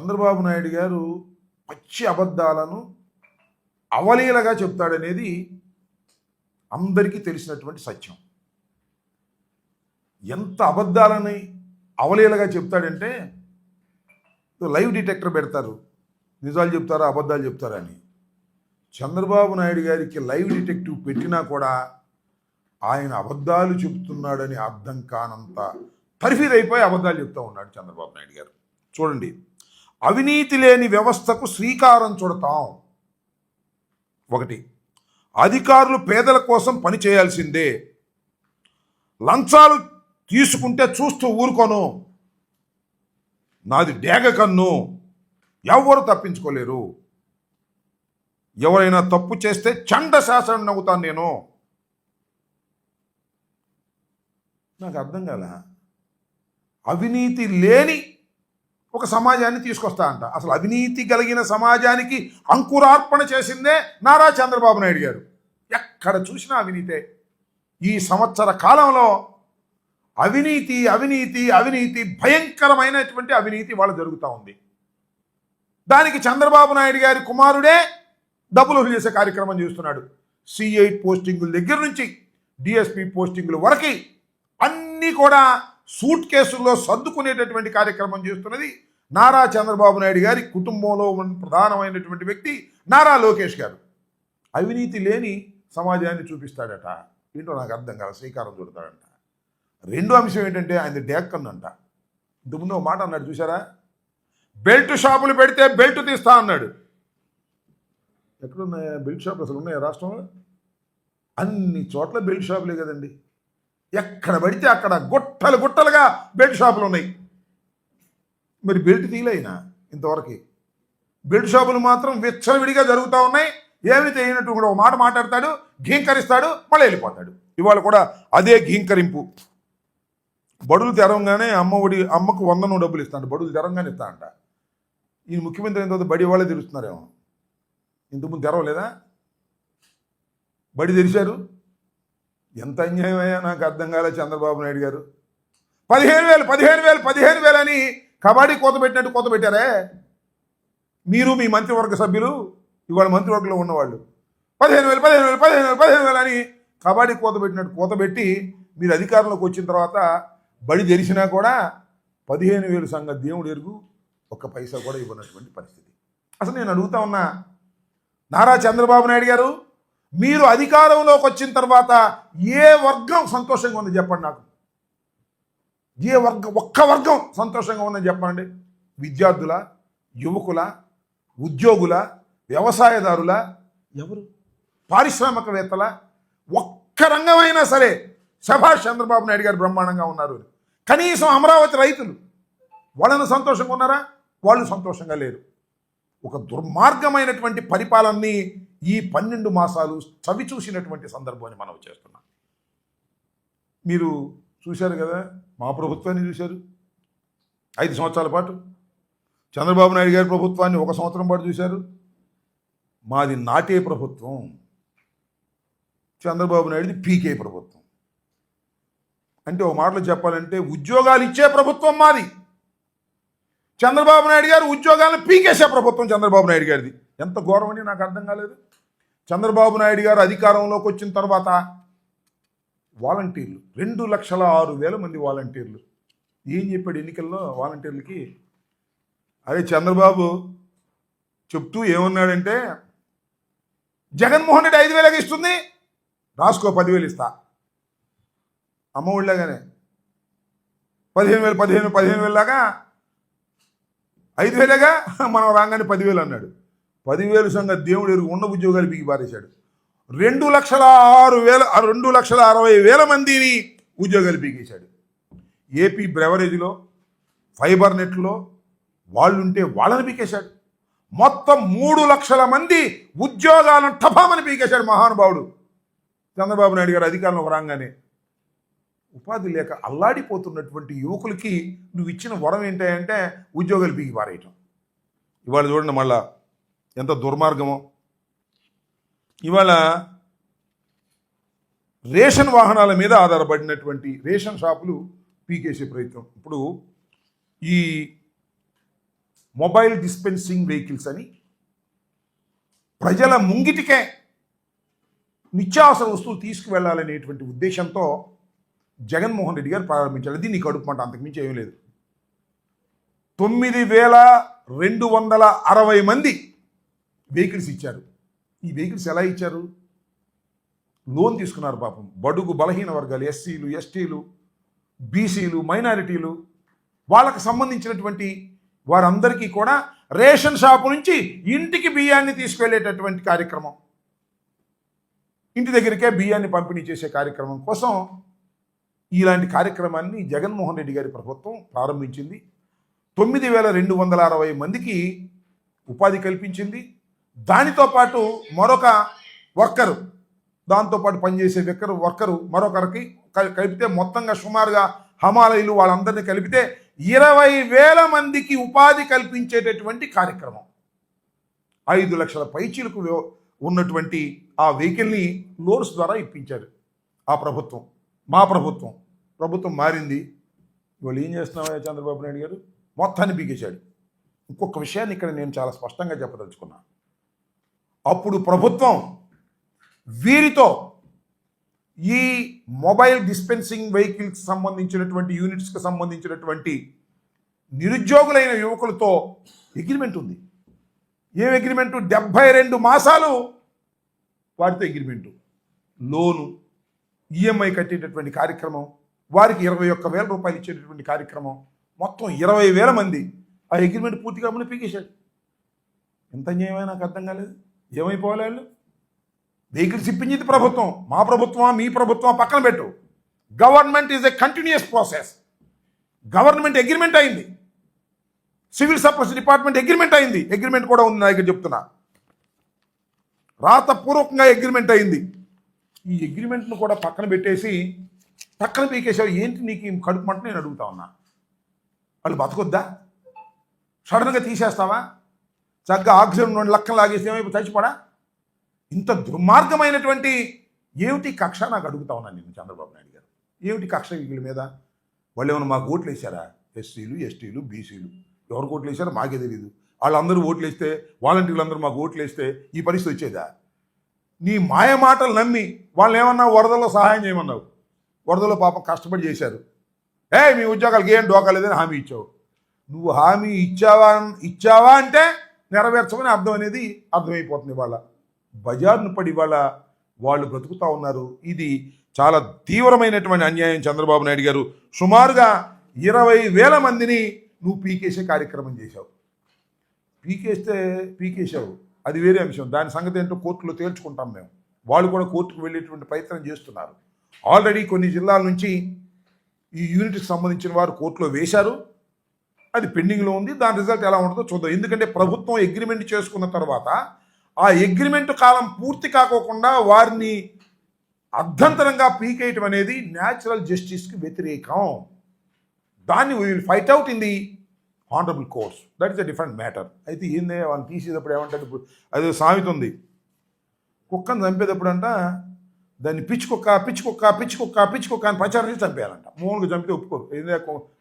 చంద్రబాబు నాయుడు గారు పచ్చి అబద్ధాలను అవలీలగా చెప్తాడనేది అందరికీ తెలిసినటువంటి సత్యం. ఎంత అబద్ధాలని అవలీలగా చెప్తాడంటే లైవ్ డిటెక్టర్ పెడతారు, నిజాలు చెప్తారా అబద్ధాలు చెప్తారా అని. చంద్రబాబు నాయుడు గారికి లైవ్ డిటెక్టివ్ పెట్టినా కూడా ఆయన అబద్ధాలు చెప్తున్నాడని అర్థం కానంత తర్ఫీదైపోయి అబద్ధాలు చెప్తూ ఉన్నాడు చంద్రబాబు నాయుడు గారు. చూడండి, అవినీతి లేని వ్యవస్థకు శ్రీకారం చుడతాం. ఒకటి, అధికారులు పేదల కోసం పని చేయాల్సిందే, లంచాలు తీసుకుంటే చూస్తూ ఊరుకోను, నాది డేగ కన్ను, ఎవరు తప్పించుకోలేరు, ఎవరైనా తప్పు చేస్తే చండ శాసనం నవ్వుతాను నేను. నాకు అర్థం కాల. అవినీతి లేని ఒక సమాజాన్ని తీసుకొస్తా అంట. అసలు అవినీతి కలిగిన సమాజానికి అంకురార్పణ చేసిందే నారా చంద్రబాబు నాయుడు గారు. ఎక్కడ చూసినా అవినీతే. ఈ సంవత్సర కాలంలో అవినీతి అవినీతి అవినీతి భయంకరమైనటువంటి అవినీతి వాళ్ళ జరుగుతూ ఉంది. దానికి చంద్రబాబు నాయుడు గారి కుమారుడే డబ్బులు చేసే కార్యక్రమం చేస్తున్నాడు. C8 పోస్టింగుల దగ్గర నుంచి DSP పోస్టింగుల వరకు అన్నీ కూడా సూట్ కేసుల్లో సర్దుకునేటటువంటి కార్యక్రమం చేస్తున్నది నారా చంద్రబాబు నాయుడు గారి కుటుంబంలో ఉన్న ప్రధానమైనటువంటి వ్యక్తి నారా లోకేష్ గారు. అవినీతి లేని సమాజాన్ని చూపిస్తాడట. ఏంటో నాకు అర్థం కాదు. శ్రీకారం చుడతాడంట. రెండో అంశం ఏంటంటే ఆయన డేక్కన్నంట. ఇంతకుముందు ఒక మాట అన్నాడు చూసారా, బెల్ట్ షాపులు పెడితే బెల్ట్ తీస్తా అన్నాడు. ఎక్కడున్నాయా బెల్ట్ షాపులు? అసలు ఉన్నాయా రాష్ట్రంలో? అన్ని చోట్ల బెల్ట్ షాపులే కదండి. ఎక్కడ పడితే అక్కడ గుట్టలు గుట్టలుగా బెల్ట్ షాపులు ఉన్నాయి. మరి బెల్ట్ తీయలేనా ఇంతవరకు? బెల్ట్ షాపులు మాత్రం విచ్చలవిడిగా జరుగుతూ ఉన్నాయి. ఏమి తెలియనట్టు కూడా ఒక మాట మాట్లాడతాడు, ఘీంకరిస్తాడు, మళ్ళీ వెళ్ళిపోతాడు. ఇవాళ కూడా అదే ఘీంకరింపు. బడులు తెరవంగానే అమ్మకు 100 డబ్బులు ఇస్తాడు. బడులు తెరంగానే ఇస్తా అంట. ఈయన ముఖ్యమంత్రి అయిన తర్వాత బడి వాళ్ళే తెరుస్తున్నారేమో. ఇంతకుముందు తెరవలేదా? బడి తెరిచారు. ఎంత అన్యాయమయ్యా నాకు అర్థం కాలే చంద్రబాబు నాయుడు గారు. 15,000 అని కబడ్డీ కోత పెట్టినట్టు కోత పెట్టారే మీరు, మీ మంత్రివర్గ సభ్యులు, ఇవాళ మంత్రివర్గంలో ఉన్నవాళ్ళు. 15,000 అని కబడ్డీ కోత పెట్టినట్టు కోత పెట్టి మీరు అధికారంలోకి వచ్చిన తర్వాత బడి తెరిచినా కూడా 15,000 సంగతి దేవుడు ఎరుగు, ఒక్క పైసా కూడా ఇవ్వనటువంటి పరిస్థితి. అసలు నేను అడుగుతా ఉన్నా, నారా చంద్రబాబు నాయుడు గారు, మీరు అధికారంలోకి వచ్చిన తర్వాత ఏ వర్గం సంతోషంగా ఉందో చెప్పండి నాకు. ఒక్క వర్గం సంతోషంగా ఉందని చెప్పండి. విద్యార్థుల, యువకుల, ఉద్యోగుల, వ్యవసాయదారుల, ఎవరు, పారిశ్రామికవేత్తల, ఒక్క రంగమైనా సరే శభాష్ చంద్రబాబు నాయుడు గారు బ్రహ్మాండంగా ఉన్నారు. కనీసం అమరావతి రైతులు వాళ్ళను సంతోషంగా ఉన్నారా? వాళ్ళు సంతోషంగా లేరు. ఒక దుర్మార్గమైనటువంటి పరిపాలనని ఈ 12 మాసాలు చవి చూసినటువంటి సందర్భాన్ని మనం చేస్తున్నాం. మీరు చూశారు కదా, మా ప్రభుత్వాన్ని చూశారు 5 సంవత్సరాల పాటు. చంద్రబాబు నాయుడు గారి ప్రభుత్వాన్ని 1 సంవత్సరం పాటు చూశారు. మాది నాటే ప్రభుత్వం, చంద్రబాబు నాయుడుది పీకే ప్రభుత్వం. అంటే ఒక మాటలో చెప్పాలంటే ఉద్యోగాలు ఇచ్చే ప్రభుత్వం మాది, చంద్రబాబు నాయుడు గారు ఉద్యోగాలను పీకేసే ప్రభుత్వం చంద్రబాబు నాయుడు గారిది. ఎంత ఘోరం అని నాకు అర్థం కాలేదు. చంద్రబాబు నాయుడు గారు అధికారంలోకి వచ్చిన తర్వాత వాలంటీర్లు 2,06,000 మంది వాలంటీర్లు. ఏం చెప్పాడు ఎన్నికల్లో వాలంటీర్లకి? అదే చంద్రబాబు చెప్తూ ఏమన్నాడంటే, జగన్మోహన్ రెడ్డి 5,000 ఇస్తుంది, రాసుకో 10,000 ఇస్తా. అమ్మ ఒళ్ళగానే 15,000 లాగా 5,000గా మనం రాగానే 10,000 అన్నాడు. 10,000 సంగతి దేవుడు ఎరుగు, ఉన్న ఉద్యోగాలు బిగి పారేశాడు. 2,60,000 మందిని ఉద్యోగాలు పీకేశాడు. ఏపీ బ్రెవరేజ్లో, ఫైబర్ నెట్లో వాళ్ళుంటే వాళ్ళని పీకేశాడు. మొత్తం 3 లక్షల మంది ఉద్యోగాలను టపామని పీకేశాడు మహానుభావుడు చంద్రబాబు నాయుడు గారు అధికారంలోకి రాగానే. ఉపాధి లేక అల్లాడిపోతున్నటువంటి యువకులకి నువ్వు ఇచ్చిన వరం ఏంటంటే ఉద్యోగాలు పీకి పారేయటం. ఇవాళ చూడండి మళ్ళా ఎంత దుర్మార్గమో. ఇవాళ రేషన్ వాహనాల మీద ఆధారపడినటువంటి రేషన్ షాపులు పీకేసే ప్రయత్నం. ఇప్పుడు ఈ మొబైల్ డిస్పెన్సింగ్ వెహికల్స్ అని ప్రజల ముంగిటికే నిత్యావసర వస్తువులు తీసుకువెళ్ళాలనేటువంటి ఉద్దేశంతో జగన్మోహన్ రెడ్డి గారు ప్రారంభించారు. అది నీ కడుపు మంట, అంతకుమించి ఏమీ లేదు. 9,260 మంది వెహికల్స్ ఇచ్చారు. ఈ వెహికల్స్ ఎలా ఇచ్చారు? లోన్ తీసుకున్నారు పాపం. బడుగు బలహీన వర్గాలు, ఎస్సీలు, ఎస్టీలు, బీసీలు, మైనారిటీలు, వాళ్ళకు సంబంధించినటువంటి వారందరికీ కూడా రేషన్ షాపు నుంచి ఇంటికి బియ్యాన్ని తీసుకువెళ్ళేటటువంటి కార్యక్రమం, ఇంటి దగ్గరికే బియ్యాన్ని పంపిణీ చేసే కార్యక్రమం కోసం ఇలాంటి కార్యక్రమాన్ని జగన్మోహన్ రెడ్డి గారి ప్రభుత్వం ప్రారంభించింది. 9,260 మందికి ఉపాధి కల్పించింది. దానితో పాటు మరొక వర్కరు, దాంతోపాటు పనిచేసే వర్కరు మరొకరికి కలిపితే మొత్తంగా సుమారుగా హమాలయులు వాళ్ళందరినీ కలిపితే 20,000 మందికి ఉపాధి కల్పించేటటువంటి కార్యక్రమం. 5 లక్షల పైచీలకు ఉన్నటువంటి ఆ వెహికల్ని లోన్స్ ద్వారా ఇప్పించారు ఆ ప్రభుత్వం. మా ప్రభుత్వం మారింది. ఇవాళ ఏం చేస్తున్నావా చంద్రబాబు నాయుడు గారు? మొత్తాన్ని బీగేశాడు. ఇంకొక విషయాన్ని ఇక్కడ నేను చాలా స్పష్టంగా చెప్పదలుచుకున్నా. అప్పుడు ప్రభుత్వం వీరితో ఈ మొబైల్ డిస్పెన్సింగ్ వెహికల్స్ సంబంధించినటువంటి యూనిట్స్కి సంబంధించినటువంటి నిరుద్యోగులైన యువకులతో అగ్రిమెంట్ ఉంది. ఏం అగ్రిమెంటు? 72 మాసాలు వారితో అగ్రిమెంటు, లోను, ఈఎంఐ కట్టేటటువంటి కార్యక్రమం, వారికి 21,000 రూపాయలు ఇచ్చేటటువంటి కార్యక్రమం, మొత్తం 20,000 మంది ఆ అగ్రిమెంట్ పూర్తిగా అమలు పీకేశాడు. ఎంత అన్యాయమో నాకు అర్థం కాలేదు. ఏమైపోవాలి వాళ్ళు? వెహికల్స్ ఇప్పించింది ప్రభుత్వం. మా ప్రభుత్వమా మీ ప్రభుత్వమా పక్కన పెట్టు. Government is a continuous process. Government agreement అయింది, సివిల్ సప్లైస్ డిపార్ట్మెంట్ అగ్రిమెంట్ అయింది. అగ్రిమెంట్ కూడా ఉంది నా దగ్గర, చెప్తున్నా, రాతపూర్వకంగా అగ్రిమెంట్ అయింది. ఈ అగ్రిమెంట్ను కూడా పక్కన పెట్టేసి పక్కన పీకేసావు. ఏంటి నీకు కడుపు మంట? నేను అడుగుతా ఉన్నా. వాళ్ళు బతకొద్దా? సడన్గా తీసేస్తావా? చక్కగా ఆక్సిజన్ 2 లక్షలు లాగేసి ఏమైపు చచ్చిపోడా? ఇంత దుర్మార్గమైనటువంటి ఏమిటి కక్ష నాకు అడుగుతా ఉన్నాను నేను చంద్రబాబు నాయుడు గారు. ఏమిటి కక్ష వీళ్ళ మీద? వాళ్ళు ఏమైనా మాకు ఓట్లు వేసారా? ఎస్సీలు, ఎస్టీలు, బీసీలు ఎవరికి ఓట్లు వేసారో మాకే తెలియదు. వాళ్ళందరూ ఓట్లు వేస్తే, వాలంటీర్లందరూ మాకు ఓట్లు వేస్తే ఈ పరిస్థితి వచ్చేదా? నీ మాయ మాటలు నమ్మి వాళ్ళు ఏమన్నా వరదల్లో సహాయం చేయమన్నావు. వరదలో పాపం కష్టపడి చేశారు. మీ ఉద్యోగాలకు ఏం డోకాలేదని హామీ ఇచ్చావు. నువ్వు హామీ ఇచ్చావా అంటే నెరవేర్చమని అర్థం అనేది అర్థమైపోతుంది. వాళ్ళ బజార్ను పడి వాళ్ళ వాళ్ళు బ్రతుకుతూ ఉన్నారు. ఇది చాలా తీవ్రమైనటువంటి అన్యాయం. చంద్రబాబు నాయుడు గారు సుమారుగా 20,000 మందిని నువ్వు పీకేసే కార్యక్రమం చేశావు. పీకేశావు, అది వేరే అంశం. దాని సంగతి ఏంటో కోర్టులో తేల్చుకుంటాం మేము. వాళ్ళు కూడా కోర్టుకు వెళ్ళేటువంటి ప్రయత్నం చేస్తున్నారు. ఆల్రెడీ కొన్ని జిల్లాల నుంచి ఈ యూనిట్కి సంబంధించిన వారు కోర్టులో వేశారు. అది పెండింగ్లో ఉంది. దాని రిజల్ట్ ఎలా ఉంటుందో చూద్దాం. ఎందుకంటే ప్రభుత్వం అగ్రిమెంట్ చేసుకున్న తర్వాత ఆ అగ్రిమెంట్ కాలం పూర్తి కాకోకుండా వారిని అర్ధంతరంగా పీకేయటం అనేది న్యాచురల్ జస్టిస్కి వ్యతిరేకం. దాన్ని we will fight out in the honourable courts. That is a different matter. అయితే ఏందే వాళ్ళని తీసేటప్పుడు ఏమంటారు? ఇప్పుడు అదే సామెత ఉంది, కుక్కను చంపేటప్పుడు అంట దాన్ని పిచ్చుకుక్క అని ప్రచారం చేసి చంపేయాలంట. మూలుగా చంపితే ఒప్పుకోరు. ఏందే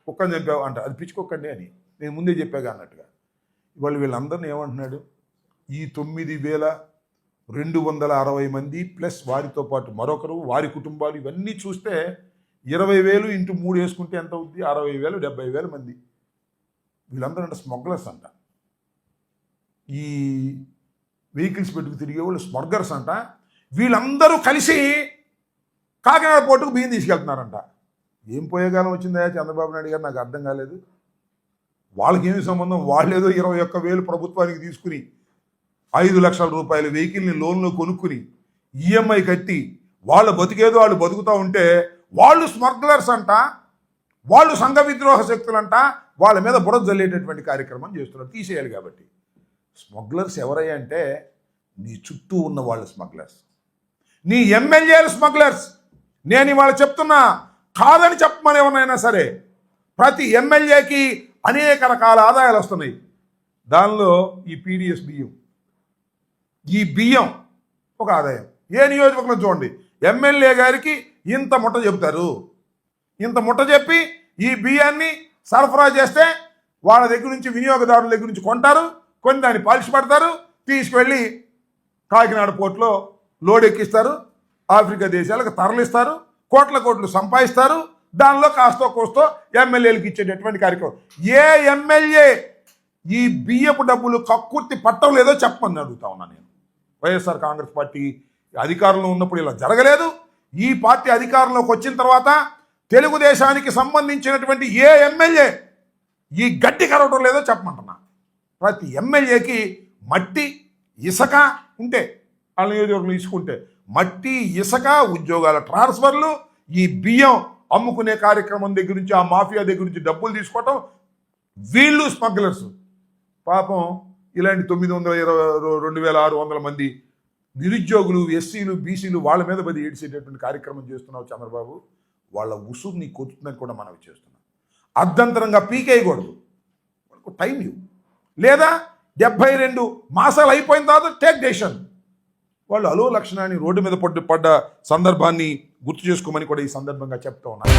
కుక్కను చంపావు అంట, అది పిచ్చుకొక్కండి అని నేను ముందే చెప్పాగా అన్నట్టుగా. ఇవాళ వీళ్ళందరినీ ఏమంటున్నాడు? ఈ 9,260 మంది ప్లస్ వారితో పాటు మరొకరు, వారి కుటుంబాలు, ఇవన్నీ చూస్తే 20,000 ఇంటూ 3 వేసుకుంటే ఎంత అవుద్ది? 60,000, 70,000 మంది. వీళ్ళందరూ అంటే స్మగ్లర్స్ అంట. ఈ వెహికల్స్ పెట్టుకు తిరిగే వాళ్ళు స్మగ్లర్స్ అంట. వీళ్ళందరూ కలిసి కాకినాడ పోర్టుకు బియ్యం తీసుకెళ్తున్నారంట. ఏం పోయేకాలం వచ్చిందా చంద్రబాబు నాయుడు గారు? నాకు అర్థం కాలేదు. వాళ్ళకేమి సంబంధం? వాళ్ళేదో 21,000 ప్రభుత్వానికి తీసుకుని 5 లక్షల రూపాయల వెహికల్ని లోన్లో కొనుక్కుని ఈఎంఐ కట్టి వాళ్ళ బతికేదో వాళ్ళు బతుకుతూ ఉంటే వాళ్ళు స్మగ్లర్స్ అంట, వాళ్ళు సంఘ విద్రోహ శక్తులంట. వాళ్ళ మీద బురద జల్లేటటువంటి కార్యక్రమం చేస్తున్నారు. తీసేయాలి కాబట్టి. స్మగ్లర్స్ ఎవరయ్యా అంటే నీ చుట్టూ ఉన్న వాళ్ళు స్మగ్లర్స్, నీ ఎమ్మెల్యేలు స్మగ్లర్స్. నేను ఇవాళ చెప్తున్నా, కాదని చెప్పమని ఎవరినైనా సరే, ప్రతి ఎమ్మెల్యేకి అనేక రకాల ఆదాయాలు వస్తున్నాయి. దానిలో ఈ పీడిఎస్ బియ్యం, ఈ బియ్యం ఒక ఆదాయం. ఏ నియోజకవర్గంలో చూడండి, ఎమ్మెల్యే గారికి ఇంత ముట్ట చెబుతారు. ఇంత ముట్ట చెప్పి ఈ బియ్యాన్ని సరఫరా చేస్తే వాళ్ళ దగ్గర నుంచి వినియోగదారుల దగ్గర నుంచి కొంటారు, కొని దాన్ని పాలిష్ పడతారు, తీసుకువెళ్ళి కాకినాడ పోర్టులో లోడ్ ఎక్కిస్తారు, ఆఫ్రికా దేశాలకు తరలిస్తారు, కోట్లు సంపాదిస్తారు. దానిలో కాస్తో కోస్తో ఎమ్మెల్యేలకు ఇచ్చేటటువంటి కార్యక్రమం. ఏ ఎమ్మెల్యే ఈ బియ్యపు డబ్బులు కక్కుర్తి పట్టం లేదో చెప్పమని అడుగుతా ఉన్నా నేను. వైఎస్ఆర్ కాంగ్రెస్ పార్టీ అధికారంలో ఉన్నప్పుడు ఇలా జరగలేదు. ఈ పార్టీ అధికారంలోకి వచ్చిన తర్వాత తెలుగుదేశానికి సంబంధించినటువంటి ఏ ఎమ్మెల్యే ఈ గడ్డి కరవటం లేదో చెప్పమంటున్నా. ప్రతి ఎమ్మెల్యేకి మట్టి ఇసుక ఉంటే, వాళ్ళ నియోజకవర్గంలో తీసుకుంటే మట్టి ఇసుక ఉద్యోగాల ట్రాన్స్ఫర్లు, ఈ బియ్యం అమ్ముకునే కార్యక్రమం దగ్గర నుంచి, ఆ మాఫియా దగ్గర నుంచి డబ్బులు తీసుకోవటం, వీళ్ళు స్మగ్లర్స్. పాపం ఇలాంటి 922,600 మంది నిరుద్యోగులు, ఎస్సీలు, బీసీలు వాళ్ళ మీద పది ఏడిసేటటువంటి కార్యక్రమం చేస్తున్నావు చంద్రబాబు. వాళ్ళ ఉసురుని కొట్టుతుందని కూడా మనవి చేస్తున్నాం. అర్ధంతరంగా పీకేయకూడదు, వాళ్ళకు టైం ఇవ్వు. లేదా 72 మాసాలు అయిపోయిన తర్వాత టేక్ డెసిషన్. వాళ్ళు అలో లక్షణాన్ని రోడ్డు మీద పడ్డ సందర్భాన్ని గుర్తు చేసుకోమని కూడా ఈ సందర్భంగా చెప్తా ఉన్నారు.